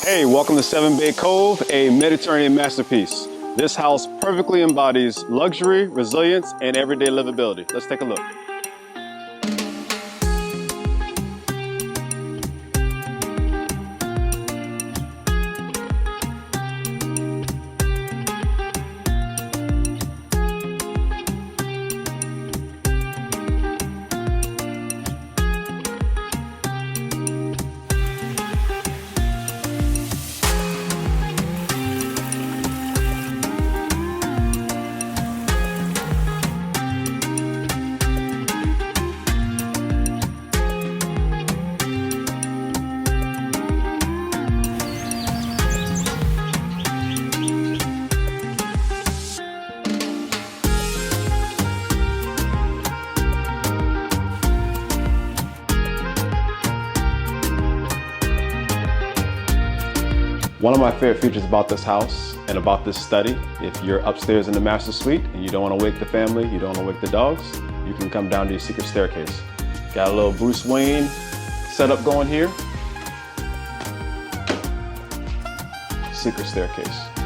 Hey, welcome to 7 Bay Cove, a Mediterranean masterpiece. This house perfectly embodies luxury, resilience, and everyday livability. Let's take a look. One of my favorite features about this house and about this study, if you're upstairs in the master suite and you don't want to wake the family, you don't want to wake the dogs, you can come down to your secret staircase. Got a little Bruce Wayne setup going here. Secret staircase.